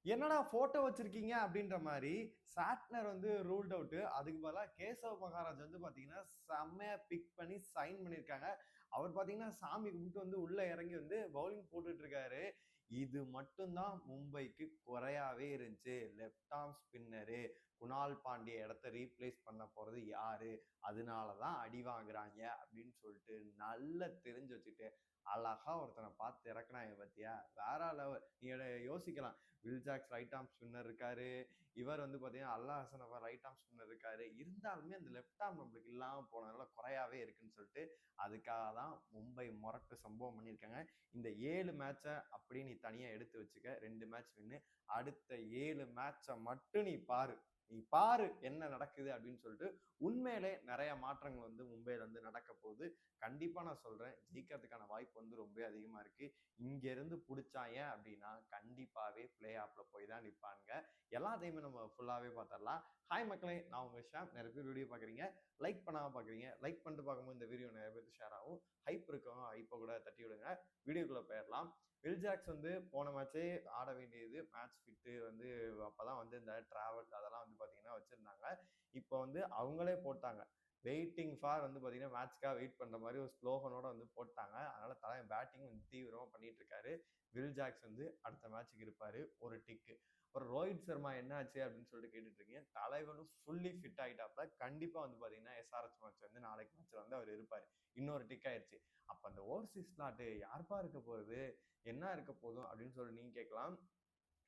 என்னடா போட்டோ வச்சிருக்கீங்க அப்படின்ற மாதிரி சாட்னர் வந்து ரூல்ட் அவுட். அதுக்கு பதிலா கேசவ் மகாராஜ் வந்து பாத்தீங்கன்னா செம்மையா பிக் பண்ணி சைன் பண்ணிருக்காங்க. அவர் பாத்தீங்கன்னா சாமி கும்பிட்டு வந்து உள்ள இறங்கி வந்து பவுலிங் போட்டுட்டு இருக்காரு. இது மட்டும்தான் மும்பைக்கு குறையாவே இருந்துச்சு. Left arm spinner Kunal Pandya இடத்த ரீப்ளேஸ் பண்ண போறது யாரு, அதனாலதான் அடி வாங்குறாங்க அப்படின்னு சொல்லிட்டு நல்லா தெரிஞ்சு வச்சுட்டு அழகா ஒருத்தனை பார்த்து இறக்குனாங்க பத்தியா, வேற லெவல். நீங்க யோசிக்கலாம், வில்ஜாக்ஸ் ரைட் ஆர்ம் ஸ்பின்னர் இருக்காரு, இவர் வந்து பாத்தீங்கன்னா அல்லா ஹசன் ரைட் ஆர்ம் ஸ்பின்னர் இருக்காரு. இருந்தாலுமே அந்த லெப்ட் ஆர்ம் நம்மளுக்கு இல்லாம போனதுனால குறையாவே இருக்குன்னு சொல்லிட்டு அதுக்காக தான் மும்பை முரட்டு சம்பவம் பண்ணியிருக்காங்க. இந்த 7 மேட்சை அப்படி நீ தனியா எடுத்து வச்சுக்க, 2 மேட்ச் வின்னு. அடுத்த 7 மேட்சை மட்டும் நீ பாரு என்ன நடக்குது அப்படின்னு சொல்லிட்டு உண்மையிலே நிறைய மாற்றங்கள் வந்து மும்பையில வந்து நடக்க போகுது. கண்டிப்பா நான் சொல்றேன், ஜெயிக்கிறதுக்கான வாய்ப்பு வந்து ரொம்ப அதிகமா இருக்கு. இங்க இருந்து புடிச்சாங்க அப்படின்னா கண்டிப்பாவே பிளே ஆஃப்ல போய் தான் நிற்பானுங்க. எல்லாத்தையுமே நம்ம ஃபுல்லாவே பார்த்துடலாம். ஹாய் மக்களே, நான் உங்க ஷாம். நிறைய பேர் வீடியோ பாக்குறீங்க, லைக் பண்ணாம பாக்குறீங்க. லைக் பண்ணிட்டு பார்க்கும்போது இந்த வீடியோ நிறைய பேருக்கு ஷேர் ஆகும். ஹைப் இருக்கவங்க ஹைப்பை கூட தட்டி விடுங்க. வீடியோக்குள்ள போயிடலாம். வில்ஜாக்ஸ் வந்து போன மேட்சே ஆட வேண்டியது, மேட்ச் ஃபிட்டு வந்து அப்பதான் வந்து இந்த டிராவல் அதெல்லாம் வந்து பாத்தீங்கன்னா வச்சிருந்தாங்க. இப்போ வந்து அவங்களே போட்டாங்க, வெயிட்டிங் ஃபார் வந்து பாத்தீங்கன்னா மேட்ச்க்காக வெயிட் பண்ற மாதிரி ஒரு ஸ்லோகனோட வந்து போட்டாங்க. அதனால தலைவன் பேட்டிங் வந்து தீவிரமா பண்ணிட்டு இருக்காரு. வில் ஜாக்ஸ் வந்து அடுத்த மேட்சுக்கு இருப்பாரு, ஒரு டிக்கு. ஒரு ரோஹித் சர்மா என்ன ஆச்சு அப்படின்னு சொல்லிட்டு கேட்டுட்டு இருக்கீங்க. தலைவனும் ஃபுல்லி ஃபிட் ஆகிட்டாப்ல. கண்டிப்பா வந்து பாத்தீங்கன்னா எஸ்ஆர்எச் மேட்ச் வந்து நாளைக்கு மேட்ச்ல வந்து அவர் இருப்பாரு. இன்னொரு டிக் ஆயிடுச்சு. அப்ப அந்த ஓவர்சீஸ் ஸ்லாட் யார்பா இருக்க போகுது, என்ன இருக்க போதும் அப்படின்னு சொல்லி நீங்க கேட்கலாம்.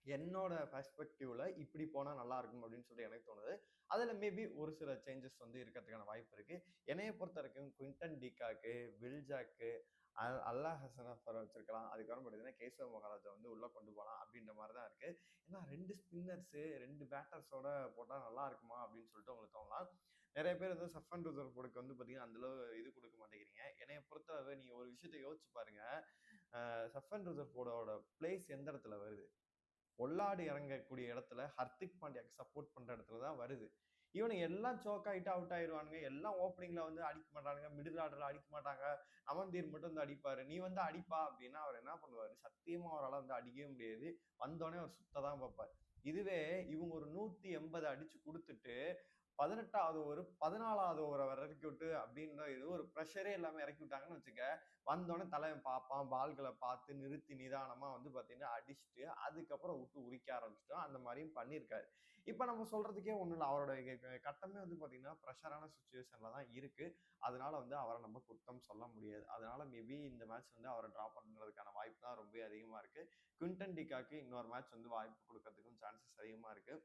என்னோட பெர்ஸ்பெக்டிவ்ல இப்படி போனா நல்லா இருக்கும் அப்படின்னு சொல்லி எனக்கு தோணுது. அதுல மேபி ஒரு சில சேஞ்சஸ் வந்து இருக்கிறதுக்கான வாய்ப்பு இருக்கு. என்னைய பொறுத்த வரைக்கும் குவிண்டன் டிகாக்கு, வில்ஜாக்கு, அல்லா ஹசன் வச்சிருக்கலாம். அதுக்கப்புறம் பார்த்தீங்கன்னா கேசவ் மகாராஜா வந்து உள்ள கொண்டு போகலாம் அப்படின்ற மாதிரி தான் இருக்கு. ஏன்னா 2 ஸ்பின்னர்ஸ் 2 பேட்டர்ஸோட போட்டா நல்லா இருக்குமா அப்படின்னு சொல்லிட்டு உங்களுக்கு தோணலாம். நிறைய பேர் வந்து சஃப் அண்ட் ரிசர்வ் போர்டுக்கு வந்து பார்த்தீங்கன்னா அந்த அளவு இது கொடுக்க மாட்டேங்கிறீங்க. என்னைய பொறுத்தளவு நீங்க ஒரு விஷயத்தை யோசிச்சு பாருங்க. சஃப் அண்ட் ரிசர்வ் போர்டோட பிளேஸ் எந்த இடத்துல வருது? பொல்லாடு இறங்கக்கூடிய இடத்துல ஹர்திக் பாண்டியாக்கு சப்போர்ட் பண்ற இடத்துல தான் வருது. இவனை எல்லாம் சோக் ஆகிட்டு அவுட் ஆயிடுவானுங்க. எல்லாம் ஓப்பனிங்ல வந்து அடிக்க மாட்டானுங்க, மிடில் ஆர்டர்ல அடிக்க மாட்டாங்க. அமன்தீர் மட்டும் வந்து அடிப்பாரு. நீ வந்து அடிப்பா அப்படின்னா அவர் என்ன பண்ணுவாரு? சத்தியமா அவரால் வந்து அடிக்கவே முடியாது. வந்தோடனே அவர் சுத்ததான் பார்ப்பார். இதுவே இவங்க ஒரு 180 அடிச்சு கொடுத்துட்டு 18வது ஓவர் 14வது ஓவரை இறக்கி விட்டு அப்படின்னு இது ஒரு ப்ரெஷரே இல்லாம இறக்கி விட்டாங்கன்னு வச்சுக்க, வந்தோடனே தலைவன் பார்ப்பான், பால்களை பார்த்து நிறுத்தி நிதானமா வந்து பாத்தீங்கன்னா அடிச்சுட்டு அதுக்கப்புறம் விட்டு உரிக்க ஆரம்பிச்சிட்டோம். அந்த மாதிரியும் பண்ணியிருக்காரு. இப்ப நம்ம சொல்றதுக்கே ஒண்ணும் இல்லை. அவரோட கட்டமே வந்து பாத்தீங்கன்னா ப்ரெஷரான சுச்சுவேஷன்ல தான் இருக்கு. அதனால வந்து அவரை நம்ம குத்தம் சொல்ல முடியாது. அதனால மேபி இந்த மேட்ச் வந்து அவரை டிராப் பண்றதுக்கான வாய்ப்பு தான் ரொம்ப அதிகமா இருக்கு. குவிண்டன் டிகாக்கு இன்னொரு மேட்ச் வந்து வாய்ப்பு கொடுக்கறதுக்கும் சான்சஸ் அதிகமா இருக்கு.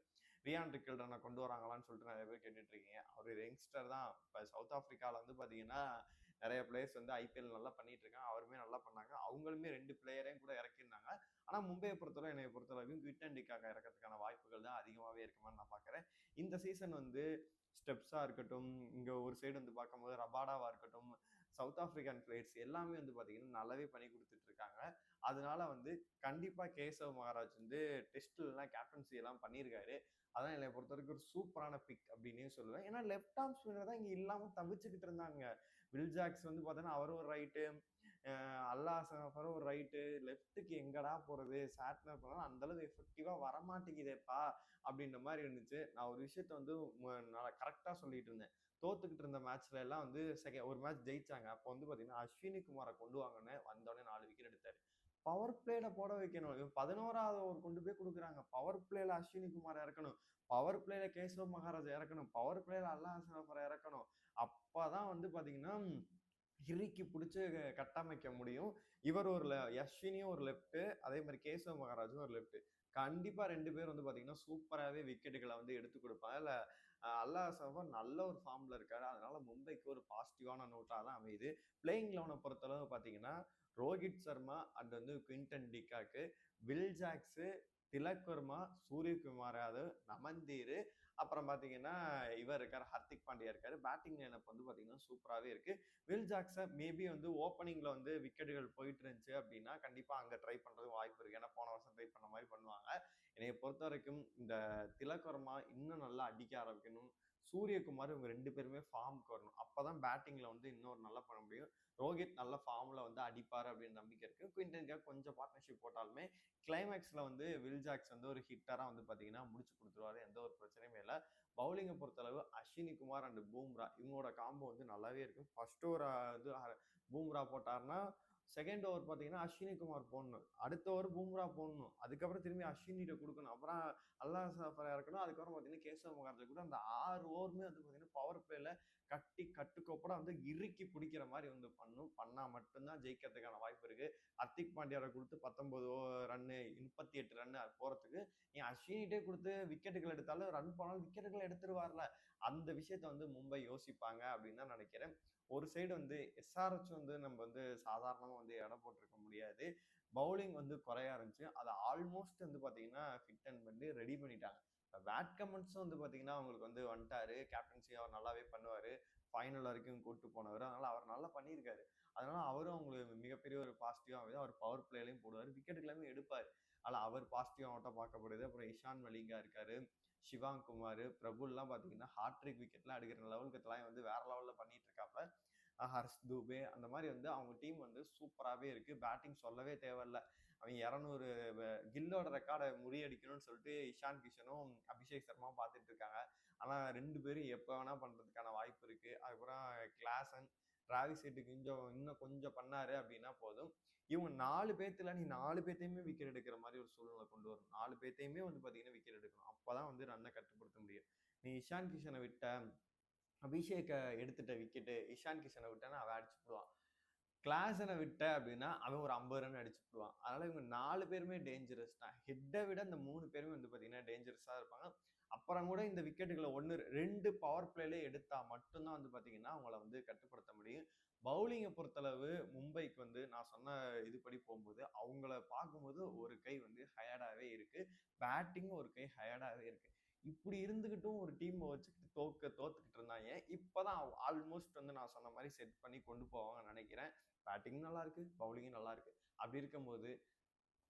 ரியான் ரிக்கல்டனை கொண்டு வராங்களான்னு சொல்லிட்டு நிறைய பேர் கேட்டுட்டு இருக்கீங்க. அவர் யங்ஸ்டர் தான். இப்போ சவுத் ஆப்பிரிக்கால வந்து பாத்தீங்கன்னா நிறைய பிளேயர்ஸ் வந்து ஐபிஎல் நல்லா பண்ணிட்டு இருக்காங்க. அவருமே நல்லா பண்ணாங்க. அவங்களுமே 2 பிளேயரையும் கூட இறக்கியிருந்தாங்க. ஆனா மும்பையை பொறுத்தவரை என்னை பொறுத்தளவுக்கு குவிண்டன் டிகாக இறக்கிறதுக்கான வாய்ப்புகள் தான் அதிகமாவே இருக்குமான்னு நான் பாக்குறேன். இந்த சீசன் வந்து ஸ்டெப்ஸா இருக்கட்டும், இங்க ஒரு சைடு வந்து பார்க்கும்போது ரபாடாவா இருக்கட்டும், சவுத் ஆப்பிரிக்கன் பிளேயர்ஸ் எல்லாமே வந்து பாத்தீங்கன்னா நல்லாவே பண்ணி கொடுத்துட்டு இருக்காங்க. அதனால வந்து கண்டிப்பா கேசவ் மகாராஜ் வந்து டெஸ்ட்ல எல்லாம் கேப்டன்சி எல்லாம் பண்ணியிருக்காரு. அதான் என்னை பொறுத்த வரைக்கும் ஒரு சூப்பரான பிக் அப்படின்னே சொல்லுவேன். ஏன்னா லெப்ட் ஆர்ம் ஸ்பின்னர் தான் இங்க இல்லாம தவிச்சுக்கிட்டு இருந்தாங்க. வில்ஜாக்ஸ் வந்து பார்த்தோன்னா அவரும் ஒரு ரைட்டு, அல்லா சஃபரும் ஒரு ரைட்டு, லெஃப்ட்டுக்கு எங்கடா போறது, சாட்னர் போனாலும் அந்த அளவு எஃபெக்டிவா வரமாட்டேங்குதேப்பா அப்படின்ற மாதிரி இருந்துச்சு. நான் ஒரு விஷயத்த வந்து நான் கரெக்டா சொல்லிட்டு இருந்தேன். தோத்துக்கிட்டு இருந்த மேட்ச்ல எல்லாம் வந்து ஒரு மேட்ச் ஜெயிச்சாங்க. அப்போ வந்து பாத்தீங்கன்னா அஸ்வினி குமாரை கொண்டு வாங்கன்னு வந்தோடனே 4 விக்கெட் எடுத்தாரு. பவர் பிளேல போட வைக்கணும். 11வது ஓவர் கொண்டு போய் கொடுக்குறாங்க. பவர் பிளேல அஸ்வினி குமார் இறக்கணும், பவர் பிளேல கேசவ் மகாராஜ் இறக்கணும், பவர் பிளேல அல்லா ஹசன் இறக்கணும். அப்பதான் வந்து பாத்தீங்கன்னா இறுக்கி பிடிச்சு கட்டமைக்க முடியும். இவர் ஒரு அஸ்வினியும் ஒரு லெப்ட், அதே மாதிரி கேசவ் மகாராஜும் ஒரு லெப்ட். கண்டிப்பா 2 பேர் வந்து பாத்தீங்கன்னா சூப்பராகவே விக்கெட்டுகளை வந்து எடுத்து கொடுப்பாங்க. இல்ல அல்லா சஃபர் நல்ல ஒரு ஃபார்ம்ல இருக்காரு. அதனால மும்பைக்கு ஒரு பாசிட்டிவான நோட்டா தான் அமையுது. பிளேயிங் லெவனை பொறுத்தளவு பாத்தீங்கன்னா ரோஹித் சர்மா அண்ட் வந்து Quinton de Kock, will Jacks, Tilak Verma, Suryakumar Yadav, நமந்தீர், அப்புறம் பாத்தீங்கன்னா இவர் இருக்காரு, ஹர்திக் பாண்டியா இருக்காரு. பேட்டிங் லைனப் வந்து பாத்தீங்கன்னா சூப்பராகவே இருக்கு. வில் ஜாக்ஸை மேபி வந்து ஓப்பனிங்ல வந்து விக்கெட்டுகள் போயிட்டு இருந்துச்சு அப்படின்னா கண்டிப்பா அங்க ட்ரை பண்றது வாய்ப்பு இருக்கு. ஏன்னா போன வருஷம் ட்ரை பண்ண மாதிரி பண்ணுவாங்க. என்னைய பொறுத்த வரைக்கும் இந்த திலக் வர்மா இன்னும் நல்லா அடிக்க ஆரம்பிக்கணும். சூரியகுமார் இவங்க 2 பேருமே ஃபார்முக்கு வரணும். அப்பதான் பேட்டிங்ல வந்து இன்னொரு நல்லா பண்ண முடியும். ரோஹித் நல்ல ஃபார்ம்ல வந்து அடிப்பாரு அப்படின்னு நம்பிக்கை இருக்கு. குவிண்டன் கேக் கொஞ்சம் பார்ட்னர்ஷிப் போட்டாலுமே கிளைமேக்ஸ்ல வந்து வில் ஜாக்ஸ் வந்து ஒரு ஹிட்டரா வந்து பாத்தீங்கன்னா முடிச்சு கொடுத்துருவாரு. எந்த ஒரு பிரச்சனையுமே இல்லை. பவுலிங்கை பொறுத்தளவு அஸ்வினி குமார் அண்ட் பூம்ரா இவங்களோட காம்போ வந்து நல்லாவே இருக்கும். ஃபர்ஸ்ட் ஓவர் இது பூம்ரா போட்டாருன்னா செகண்ட் ஓவர் பார்த்தீங்கன்னா அஸ்வினி குமார் போடணும். அடுத்த ஓவர் பூம்ரா போடணும். அதுக்கப்புறம் திரும்பி அஸ்வினிட்ட கொடுக்கணும். அப்புறம் அல்லா சஃபரா இருக்கணும். அதுக்கப்புறம் பார்த்தீங்கன்னா கேசவ மகாராஜா கூட அந்த 6 ஓவருமே வந்து பார்த்தீங்கன்னா பவர் பிளேல கட்டுக்கோப்படா வந்து இறுக்கி பிடிக்கிற மாதிரி வந்து பண்ணா மட்டும்தான் ஜெயிக்கிறதுக்கான வாய்ப்பு இருக்கு. ஹர்திக் பாண்டியாவை கொடுத்து 19 ரன்னு 38 ரன்னு போறதுக்கு நீ அஸ்வினிட்டே கொடுத்து விக்கெட்டுகள் எடுத்தாலும் ரன் போனாலும் விக்கெட்டுகள் எடுத்துருவார்ல. அந்த விஷயத்த வந்து மும்பை யோசிப்பாங்க அப்படின்னு தான் நினைக்கிறேன். ஒரு சைடு வந்து எஸ்ஆர்எச் வந்து நம்ம வந்து சாதாரணமா வந்து இடம் போட்டிருக்க முடியாது. பவுலிங் வந்து குறையா இருந்துச்சு. அதை ஆல்மோஸ்ட் வந்து பாத்தீங்கன்னா ஃபிட் அண்ட் பண்ணி ரெடி பண்ணிட்டாங்க. பேட் கமெண்ட்ஸும் வந்து பாத்தீங்கன்னா அவங்களுக்கு வந்து வந்துட்டாரு. கேப்டன்சி அவர் நல்லாவே பண்ணுவாரு. ஃபைனல் வரைக்கும் கூட்டு போனவர். அதனால அவர் நல்லா பண்ணியிருக்காரு. அதனால அவரும் அவங்களுக்கு மிகப்பெரிய ஒரு பாசிட்டிவா அவர் பவர் பிளேலையும் போடுவார். விக்கெட்டுகளையும் எடுப்பார். ஆனால் அவர் பாசிட்டிவ் மட்டும் பார்க்கப்படுது. அப்புறம் இஷான் மலிங்கா இருக்காரு. சிவாங் குமார், பிரபுல்லாம் பார்த்தீங்கன்னா ஹாட்ரிக் விக்கெட்லாம் எடுக்கிற லெவலுக்கு வந்து வேற லெவலில் பண்ணிட்டு இருக்காப்ல. ஹர்ஷ் தூபே அந்த மாதிரி வந்து அவங்க டீம் வந்து சூப்பராகவே இருக்கு. பேட்டிங் சொல்லவே தேவையில்ல. அவங்க 200 கில்லோட ரெக்கார்டை முறியடிக்கணும்னு சொல்லிட்டு இஷான் கிஷனும் அபிஷேக் சர்மாவும் பார்த்துட்டு இருக்காங்க. ஆனால் 2 பேரும் எப்போ வேணா பண்றதுக்கான வாய்ப்பு இருக்கு. அதுக்கப்புறம் கிளாசன் டிராவிஸ் ஹெட்டுக்கு இன்னும் கொஞ்சம் பண்ணாரு அப்படின்னா போதும். இவங்க 4 பேத்துல நீ 4 பேத்தையுமே விக்கெட் எடுக்கிற மாதிரி ஒரு சூழ்நிலை கொண்டு வரணும். 4 பேத்தையுமே வந்து பாத்தீங்கன்னா விக்கெட் எடுக்கணும். அப்பதான் வந்து ரன்னை கட்டுப்படுத்த முடியும். நீ இஷான் கிஷனை விட்ட, அபிஷேக்கை எடுத்துட்ட விக்கெட்டு, இஷான் கிஷனை விட்டானா அவன் அடிச்சுடுவான். கிளாஸனை விட்ட அப்படின்னா அவன் ஒரு 50 ரன் அடிச்சுடுவான். அதனால இவங்க 4 பேருமே டேஞ்சரஸ் தான். ஹெட்டை விட இந்த 3 பேருமே வந்து பாத்தீங்கன்னா டேஞ்சரஸா இருப்பாங்க. அப்புறம் கூட இந்த விக்கெட்டுகளை 2 பவர் பிளேல எடுத்தா மட்டும்தான் வந்து பாத்தீங்கன்னா அவங்கள வந்து கட்டுப்படுத்த முடியும். பவுலிங்கை பொறுத்தளவு மும்பைக்கு வந்து நான் சொன்ன இதுபடி போகும்போது அவங்கள பார்க்கும்போது ஒரு கை வந்து ஹயர்டாவே இருக்கு. பேட்டிங்கும் ஒரு கை ஹயர்டாவே இருக்கு. இப்படி இருந்துகிட்டும் ஒரு டீம் வச்சுக்கிட்டு தோத்துக்கிட்டு இருந்தாங்க. இப்பதான் ஆல்மோஸ்ட் வந்து நான் சொன்ன மாதிரி செட் பண்ணி கொண்டு போவாங்கன்னு நினைக்கிறேன். பேட்டிங் நல்லா இருக்கு, பவுலிங்கும் நல்லா இருக்கு. அப்படி இருக்கும்போது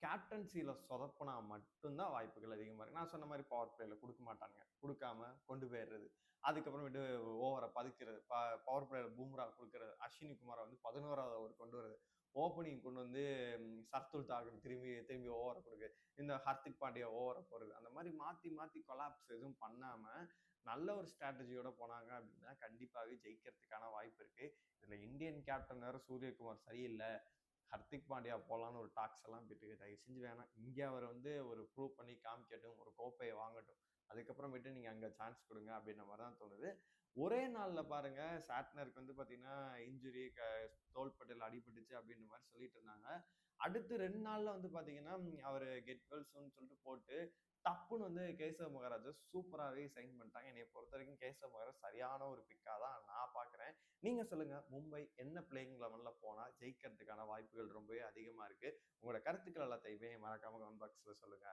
கேப்டன்சியில சொதப்புனா மட்டும்தான் வாய்ப்புகள் அதிகமா இருக்கு. நான் சொன்ன மாதிரி பவர் பிளேல கொடுக்க மாட்டாங்க. கொடுக்காம கொண்டு போயிடுறது. அதுக்கப்புறமேட்டு ஓவரை பதுக்கிறது. பவர் பிளேல பூம்ரா கொடுக்கறது. அஸ்வினி குமாரை வந்து 11வது ஓவர் கொண்டு வருது. ஓப்பனிங் கொண்டு வந்து சர்துல் தாக்கூர் திரும்பி திரும்பி ஓவரை கொடுக்கு. இந்த ஹர்திக் பாண்டியா ஓவரை போடுறது. அந்த மாதிரி மாத்தி மாத்தி கொலாப்ஸ் எதுவும் பண்ணாம நல்ல ஒரு ஸ்ட்ராட்டஜியோட போனாங்க அப்படின்னா கண்டிப்பாவே ஜெயிக்கிறதுக்கான வாய்ப்பு இருக்கு. இதுல இந்தியன் கேப்டன் வேற சூரியகுமார் சரியில்லை. ஹர்திக் பாண்டியா போலான்னு ஒரு டாக்ஸ் எல்லாம் போயிட்டு தயவு செஞ்சு வேணாம். இங்கே அவர் வந்து ஒரு ப்ரூவ் பண்ணி காமிக்கட்டும், ஒரு கோப்பையை வாங்கட்டும். அதுக்கப்புறமேட்டு நீங்க அங்க சான்ஸ் கொடுங்க அப்படின்ற மாதிரி தான் தோணுது. ஒரே நாள்ல பாருங்க சாட்னருக்கு வந்து பாத்தீங்கன்னா இன்ஜுரி, தோள்பட்டையில் அடிபட்டுச்சு அப்படின்ற மாதிரி சொல்லிட்டு இருந்தாங்க. அடுத்து 2 நாள்ல வந்து பாத்தீங்கன்னா அவர் கெட் வெல் சூன் சொல்லிட்டு போட்டு டப்புன்னு வந்து கேசவ் மகாராஜா சூப்பராகவே சைன் பண்ணிட்டாங்க. என்னை பொறுத்த வரைக்கும் கேசவ் மகாராஜ் சரியான ஒரு பிக்காக தான் நான் பார்க்குறேன். நீங்க சொல்லுங்க, மும்பை என்ன பிளேயிங் லெவன்ல போனா ஜெயிக்கிறதுக்கான வாய்ப்புகள் ரொம்பவே அதிகமா இருக்கு? உங்களோட கருத்துக்கள் எல்லாத்தையுமே மறக்காம கமெண்ட் பாக்ஸ்ல சொல்லுங்க.